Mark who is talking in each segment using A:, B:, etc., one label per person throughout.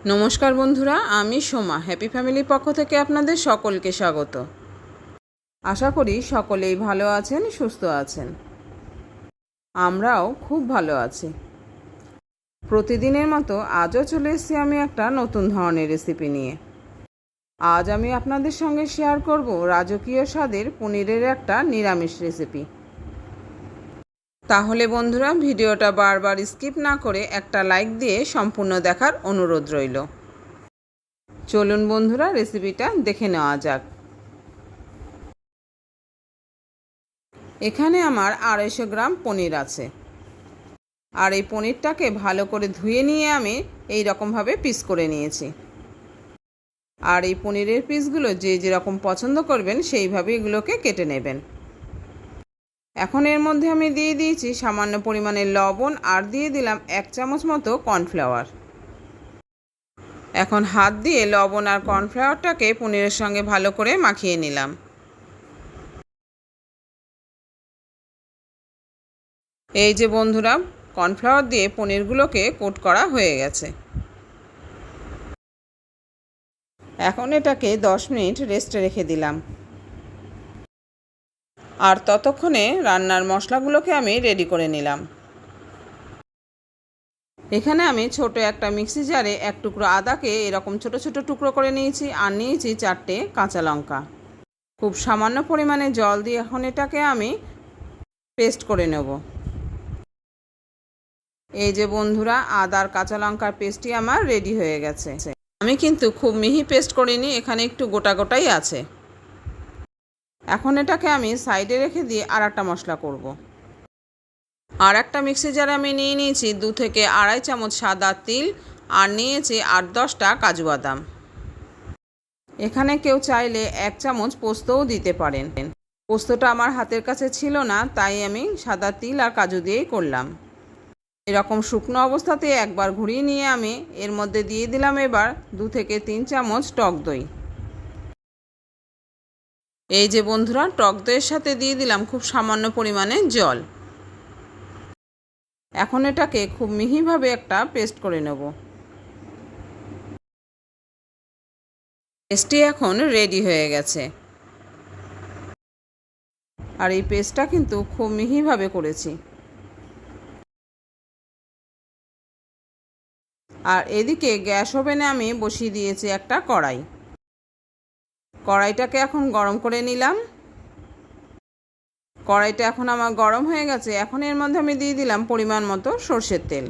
A: নমস্কার বন্ধুরা, আমি সোমা হ্যাপি ফ্যামিলির পক্ষ থেকে আপনাদের সকলকে স্বাগত। আশা করি সকলেই ভালো আছেন, সুস্থ আছেন। আমরাও খুব ভালো আছি। প্রতিদিনের মতো আজও চলে এসেছি আমি একটা নতুন ধরনের রেসিপি নিয়ে। আজ আমি আপনাদের সঙ্গে শেয়ার করব রাজকীয় স্বাদের পনিরের একটা নিরামিষ রেসিপি। তাহলে বন্ধুরা, ভিডিওটা বারবার স্কিপ না করে একটা লাইক দিয়ে সম্পূর্ণ দেখার অনুরোধ রইল। চলুন বন্ধুরা, রেসিপিটা দেখে নেওয়া যাক। এখানে আমার 250 গ্রাম পনির আছে। আর এই পনিরটাকে ভালো করে ধুয়ে নিয়ে আমি এই রকমভাবে পিস করে নিয়েছি। আর এই পনিরের পিসগুলো যে যেরকম পছন্দ করবেন সেইভাবে এগুলোকে কেটে নেবেন। এখন এর মধ্যে আমি দিয়ে দিয়েছি সামান্য পরিমাণে লবণ আর দিয়ে দিলাম 1 চামচ মতো কর্নফ্লাওয়ার। এখন হাত দিয়ে লবণ আর কর্নফ্লাওয়ারটাকে পনিরের সঙ্গে ভালো করে মাখিয়ে নিলাম। এই যে বন্ধুরা, কর্নফ্লাওয়ার দিয়ে পনিরগুলোকে কোট করা হয়ে গেছে। এখন এটাকে 10 মিনিট রেস্টে রেখে দিলাম। আর ততক্ষণে রান্নার মশলাগুলোকে আমি রেডি করে নিলাম। এখানে আমি ছোট একটা মিক্সি জারে 1 টুকরো আদাকে এরকম ছোট ছোট টুকরো করে নিয়েছি আর নিয়েছি 4টে কাঁচা লঙ্কা। খুব সামান্য পরিমাণে জল দিয়ে এখন এটাকে আমি পেস্ট করে নেব। এই যে বন্ধুরা, আদার কাঁচা লঙ্কার পেস্টটি আমার রেডি হয়ে গেছে। আমি কিন্তু খুব মিহি পেস্ট করিনি, এখানে একটু গোটা গোটাই আছে। এখন এটাকে আমি সাইডে রেখে দিয়ে আর একটা মশলা করব। আর একটা মিক্সি জারে আমি নিয়ে নিয়েছি 2 থেকে 2.5 চামচ সাদা তিল আর নিয়েছি 8-10টা কাজু বাদাম। এখানে কেউ চাইলে 1 চামচ পোস্তও দিতে পারেন। পোস্তটা আমার হাতের কাছে ছিল না, তাই আমি সাদা তিল আর কাজু দিয়েই করলাম। এরকম শুকনো অবস্থাতে একবার ঘুরিয়ে নিয়ে আমি এর মধ্যে দিয়ে দিলাম এবার 2 থেকে 3 চামচ টক দই। এই যে বন্ধুরা, টক দইয়ের সাথে দিয়ে দিলাম খুব সামান্য পরিমাণে জল। এখন এটাকে খুব মিহিভাবে একটা পেস্ট করে নেব। পেস্টটি এখন রেডি হয়ে গেছে। আর এই পেস্টটা কিন্তু খুব মিহিভাবে করেছি। আর এদিকে গ্যাস ওভেনে আমি বসিয়ে দিয়েছি একটা কড়াই। কড়াইটাকে এখন গরম করে নিলাম। কড়াইটা এখন আমার গরম হয়ে গেছে। এখন এর মধ্যে আমি দিয়ে দিলাম পরিমাণ মতো সরষের তেল।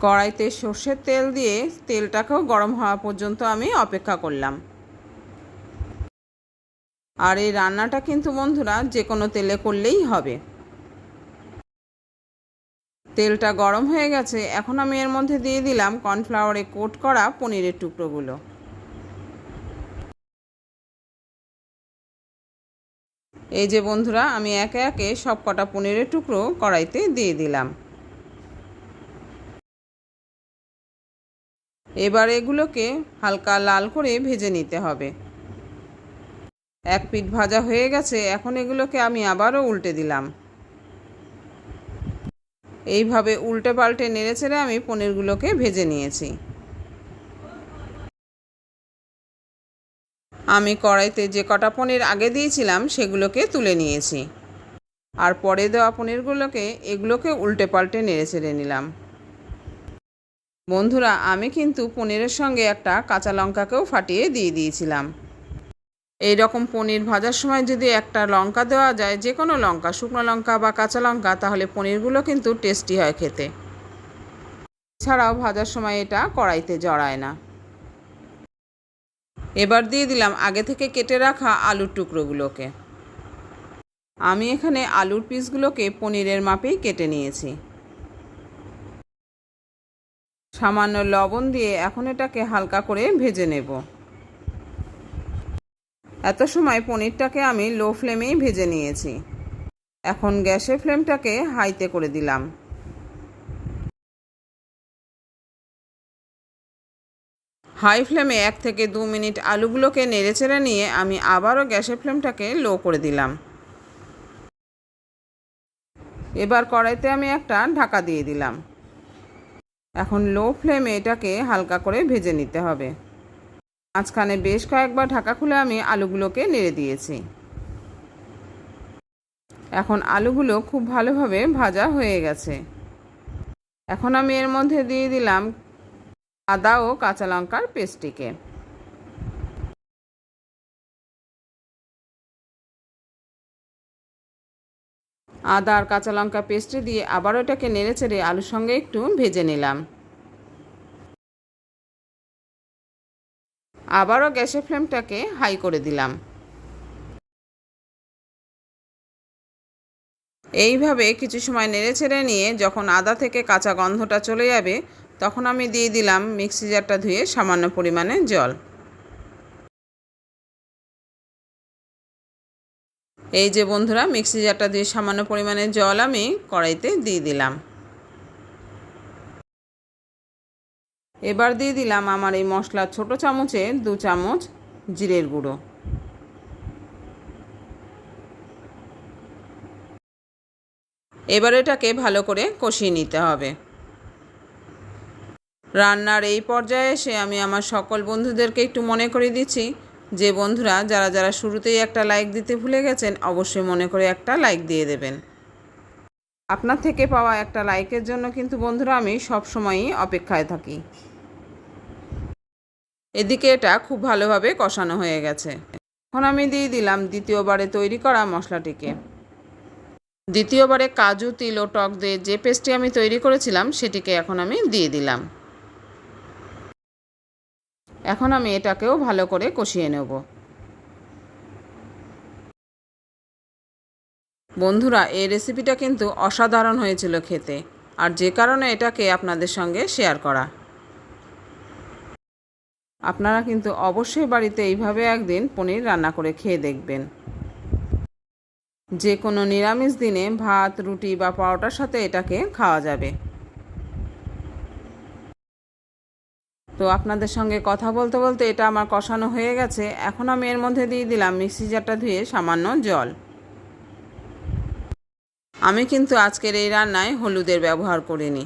A: কড়াইতে সরষের তেল দিয়ে তেলটাকেও গরম হওয়া পর্যন্ত আমি অপেক্ষা করলাম। আর এই রান্নাটা কিন্তু বন্ধুরা যে কোনো তেলে করলেই হবে। তেলটা গরম হয়ে গেছে। এখন আমি এর মধ্যে দিয়ে দিলাম কর্নফ্লাওয়ারে কোট করা পনিরের টুকরোগুলো। এই যে বন্ধুরা, আমি একে একে সব কটা পনিরের টুকরো কড়াইতে দিয়ে দিলাম। এবার এগুলোকে হালকা লাল করে ভেজে নিতে হবে। এক পিঠ ভাজা হয়ে গেছে। এখন এগুলোকে আমি আবারও উল্টে দিলাম। এইভাবে উল্টে পাল্টে নেড়েচেড়ে আমি পনিরগুলোকে ভেজে নিয়েছি। আমি কড়াইতে যে কটা পনির আগে দিয়েছিলাম সেগুলোকে তুলে নিয়েছি। আর পরে দেওয়া পনিরগুলোকে এগুলোকে উল্টে পাল্টে নেড়েচেড়ে নিলাম। বন্ধুরা, আমি কিন্তু পনিরের সঙ্গে একটা কাঁচা লঙ্কাকেও ফাটিয়ে দিয়ে দিয়েছিলাম। এই রকম পনির ভাজার সময় যদি একটা লঙ্কা দেওয়া যায়, যে কোনো লঙ্কা, শুকনো লঙ্কা বা কাঁচা লঙ্কা, তাহলে পনিরগুলো কিন্তু টেস্টি হয় খেতে। এছাড়াও ভাজার সময় এটা কড়াইতে জড়ায় না। এবার দিয়ে দিলাম আগে থেকে কেটে রাখা আলুর টুকরোগুলোকে। আমি এখানে আলুর পিসগুলোকে পনিরের মাপেই কেটে নিয়েছি। সামান্য লবণ দিয়ে এখন এটাকে হালকা করে ভেজে নেব। এত সময় পনিরটাকে আমি লো ফ্লেমেই ভেজে নিয়েছি। এখন গ্যাসের ফ্লেমটাকে হাইতে করে দিলাম। হাই ফ্লেমে 1 থেকে 2 মিনিট আলুগুলোকে নেড়েচেড়ে নিয়ে আমি আবারও গ্যাসের ফ্লেমটাকে লো করে দিলাম। এবার কড়াইতে আমি একটা ঢাকা দিয়ে দিলাম। এখন লো ফ্লেমে এটাকে হালকা করে ভেজে নিতে হবে। মাঝখানে বেশ কয়েকবার ঢাকা খুলে আমি আলুগুলোকে নেড়ে দিয়েছি। এখন আলুগুলো খুব ভালোভাবে ভাজা হয়ে গেছে। এখন আমি এর মধ্যে দিয়ে দিলাম আদা ও কাঁচা লঙ্কার পেস্টটিকে। আদা আর কাঁচা লঙ্কা পেস্টে দিয়ে আবারও এটাকে নেড়েচেড়ে আলুর সঙ্গে একটু ভেজে নিলাম। আবারও গ্যাসের ফ্লেমটাকে হাই করে দিলাম। এইভাবে কিছু সময় নেড়েচেড়ে নিয়ে যখন আদা থেকে কাঁচা গন্ধটা চলে যাবে, তখন আমি দিয়ে দিলাম মিক্সি জারটা ধুয়ে সামান্য পরিমাণে জল। এই যে বন্ধুরা, মিক্সি জারটা দিয়ে সামান্য পরিমাণে জল আমি কড়াইতে দিয়ে দিলাম। এবার দিয়ে দিলাম আমার এই মশলার ছোট চামচে 2 চামচ জিরের গুঁড়ো। এবার এটাকে ভালো করে কষিয়ে নিতে হবে। রান্নার এই পর্যায়ে এসে আমি আমার সকল বন্ধুদেরকে একটু মনে করিয়ে দিচ্ছি যে বন্ধুরা যারা শুরুতেই একটা লাইক দিতে ভুলে গেছেন, অবশ্যই মনে করে একটা লাইক দিয়ে দেবেন। আপনার থেকে পাওয়া একটা লাইকের জন্য কিন্তু বন্ধুরা আমি সবসময়ই অপেক্ষায় থাকি। এদিকে এটা খুব ভালোভাবে কষানো হয়ে গেছে। এখন আমি দিয়ে দিলাম দ্বিতীয়বারে তৈরি করা মশলাটিকে। দ্বিতীয়বারে কাজু, তিল ও টক দিয়ে যে পেস্টটি আমি তৈরি করেছিলাম সেটিকে এখন আমি দিয়ে দিলাম। এখন আমি এটাকেও ভালো করে কষিয়ে নেব। বন্ধুরা, এই রেসিপিটা কিন্তু অসাধারণ হয়েছিল খেতে, আর যে কারণে এটাকে আপনাদের সঙ্গে শেয়ার করা। আপনারা কিন্তু অবশ্যই বাড়িতে এইভাবে একদিন পনির রান্না করে খেয়ে দেখবেন। যে কোনো নিরামিষ দিনে ভাত, রুটি বা পরোটার সাথে এটাকে খাওয়া যাবে। তো আপনাদের সঙ্গে কথা বলতে বলতে এটা আমার কষানো হয়ে গেছে। এখন আমি এর মধ্যে দিয়ে দিলাম মিক্সি জারটা ধুয়ে সামান্য জল। আমি কিন্তু আজকের এই রান্নায় হলুদের ব্যবহার করিনি।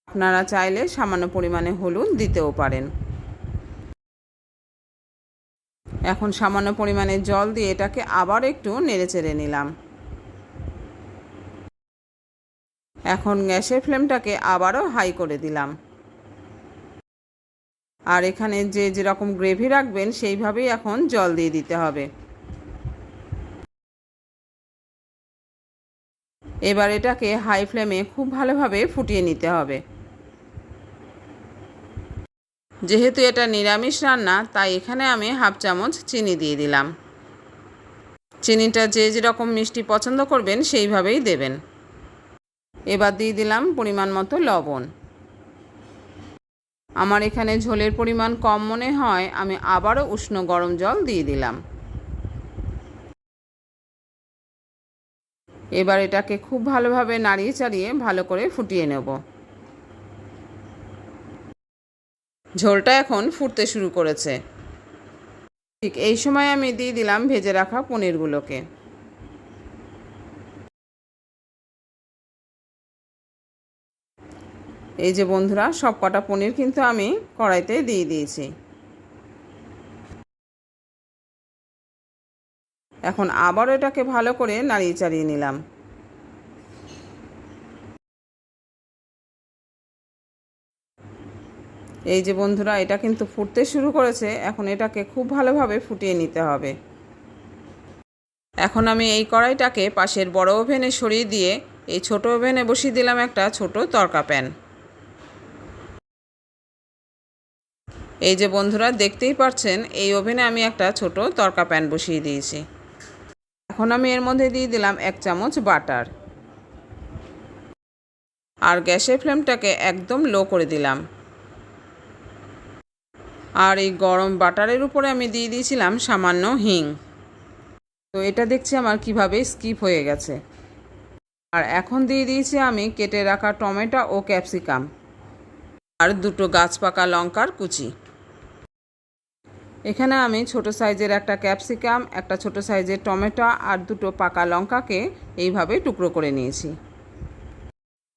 A: আপনারা চাইলে সামান্য পরিমাণে হলুদ দিতেও পারেন। এখন সামান্য পরিমাণে জল দিয়ে এটাকে আবার একটু নেড়েচেড়ে নিলাম। এখন গ্যাসের ফ্লেমটাকে আবারও হাই করে দিলাম। আর এখানে যেরকম গ্রেভি রাখবেন সেইভাবেই এখন জল দিয়ে দিতে হবে। এবার এটাকে হাই ফ্লেমে খুব ভালোভাবে ফুটিয়ে নিতে হবে। যেহেতু এটা নিরামিষ রান্না, তাই এখানে আমি 1/2 চামচ চিনি দিয়ে দিলাম। চিনিটা যেরকম মিষ্টি পছন্দ করবেন সেইভাবেই দেবেন। এবার দিয়ে দিলাম পরিমাণ মতো লবণ। আমার এখানে ঝোলের পরিমাণ কম মনে হয় আমি আবারও উষ্ণ গরম জল দিয়ে দিলাম। এবার এটাকে খুব ভালোভাবে নাড়িয়ে চাড়িয়ে ভালো করে ফুটিয়ে নেব। ঝোলটা এখন ফুটতে শুরু করেছে। ঠিক এই সময় আমি দিয়ে দিলাম ভেজে রাখা পনিরগুলোকে। এই যে বন্ধুরা, সব কটা পনির কিন্তু আমি কড়াইতে দিয়ে দিয়েছি। এখন আবার এটাকে ভালো করে নাড়িয়ে চাড়িয়ে নিলাম। এই যে বন্ধুরা, এটা কিন্তু ফুটতে শুরু করেছে। এখন এটাকে খুব ভালোভাবে ফুটিয়ে নিতে হবে। এখন আমি এই কড়াইটাকে পাশের বড় ওভেনে সরিয়ে দিয়ে এই ছোট ওভেনে বসিয়ে দিলাম একটা ছোট তড়কা প্যান। এই যে বন্ধুরা, দেখতেই পাচ্ছেন এই ওভেনে আমি একটা ছোট তড়কা প্যান বসিয়ে দিয়েছি। এখন আমি এর মধ্যে দিয়ে দিলাম 1 চামচ বাটার। আর গ্যাসের ফ্লেমটাকে একদম লো করে দিলাম। আর এই গরম বাটারের উপরে আমি দিয়ে দিয়েছিলাম সামান্য হিং। তো এটা দেখছি আমার কিভাবে স্কিপ হয়ে গেছে। আর এখন দিয়ে দিয়েছি আমি কেটে রাখা টমেটো ও ক্যাপসিকাম আর 2টো গাছপাকা লঙ্কার কুচি। এখানে আমি ছোট সাইজের একটা ক্যাপসিকাম, একটা ছোট সাইজের টমেটো আর 2টো পাকা লঙ্কাকে এইভাবে টুকরো করে নিয়েছি।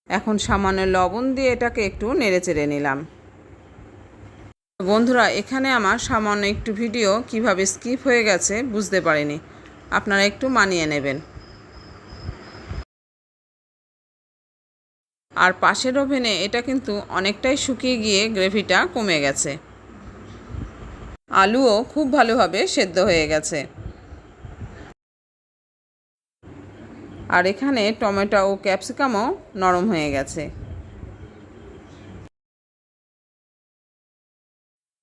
A: এখন সামান্য লবণ দিয়ে এটাকে একটু নেড়েচেড়ে নিলাম। বন্ধুরা, এখানে আমার সামান্য একটু ভিডিও কিভাবে স্কিপ হয়ে গেছে বুঝতে পারিনি, আপনারা একটু মানিয়ে নেবেন। আর পাশের ওভেনে এটা কিন্তু অনেকটাই শুকিয়ে গিয়ে গ্রেভিটা কমে গেছে। আলুও খুব ভালোভাবে সেদ্ধ হয়ে গেছে। আর এখানে টমেটো ও ক্যাপসিকামও নরম হয়ে গেছে।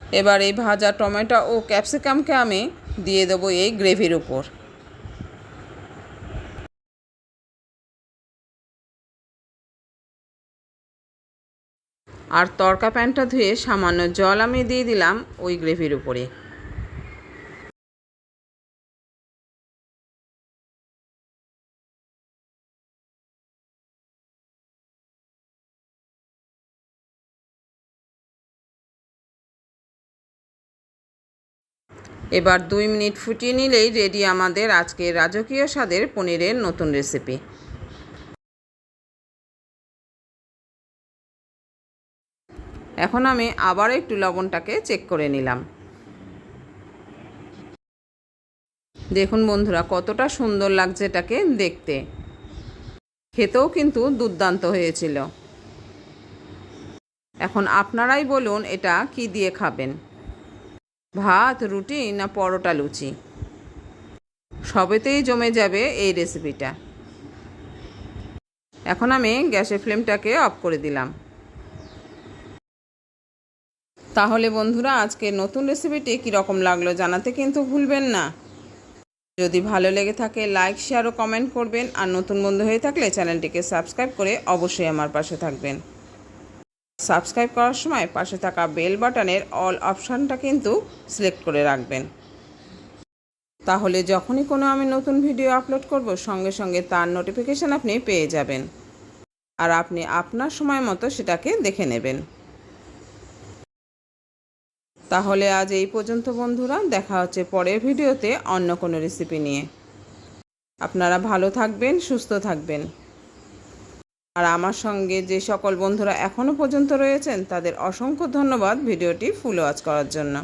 A: এবার এই ভাজা টমেটো ও ক্যাপসিকামকে আমি দিয়ে দেবো এই গ্রেভির উপর। আর তড়কা প্যানটা ধুয়ে সামান্য জল আমি দিয়ে দিলাম ওই গ্রেভির উপরে। এবার 2 মিনিট ফুটিয়ে নিলেই রেডি আমাদের আজকের রাজকীয় স্বাদের পনিরের নতুন রেসিপি। এখন আমি আবার একটু লবণটাকে চেক করে নিলাম। দেখুন বন্ধুরা, কতটা সুন্দর লাগছে এটাকে দেখতে। খেতেও কিন্তু দুর্দান্ত হয়েছিল। এখন আপনারাই বলুন এটা কি দিয়ে খাবেন, ভাত, রুটি না পরোটা, লুচি, সবেতেই জমে যাবে এই রেসিপিটা। এখন আমি গ্যাসের ফ্লেমটাকে অফ করে দিলাম। তাহলে বন্ধুরা, আজকের নতুন রেসিপিটি কীরকম লাগলো জানাতে কিন্তু ভুলবেন না। যদি ভালো লেগে থাকে লাইক, শেয়ার ও কমেন্ট করবেন। আর নতুন বন্ধু হয়ে থাকলে চ্যানেলটিকে সাবস্ক্রাইব করে অবশ্যই আমার পাশে থাকবেন। সাবস্ক্রাইব করার সময় পাশে থাকা বেল বাটনের অল অপশানটা কিন্তু সিলেক্ট করে রাখবেন। তাহলে যখনই কোনো আমি নতুন ভিডিও আপলোড করব সঙ্গে সঙ্গে তার নোটিফিকেশান আপনি পেয়ে যাবেন। আর আপনি আপনার সময় মতো সেটাকে দেখে নেবেন। তাহলে আজ এই পর্যন্ত বন্ধুরা, দেখা হচ্ছে পরের ভিডিওতে অন্য কোনো রেসিপি নিয়ে। আপনারা ভালো থাকবেন, সুস্থ থাকবেন। আর আমার সঙ্গে যে সকল বন্ধুরা এখনও পর্যন্ত রয়েছেন তাদের অসংখ্য ধন্যবাদ ভিডিওটি ফুল ওয়াচ করার জন্য।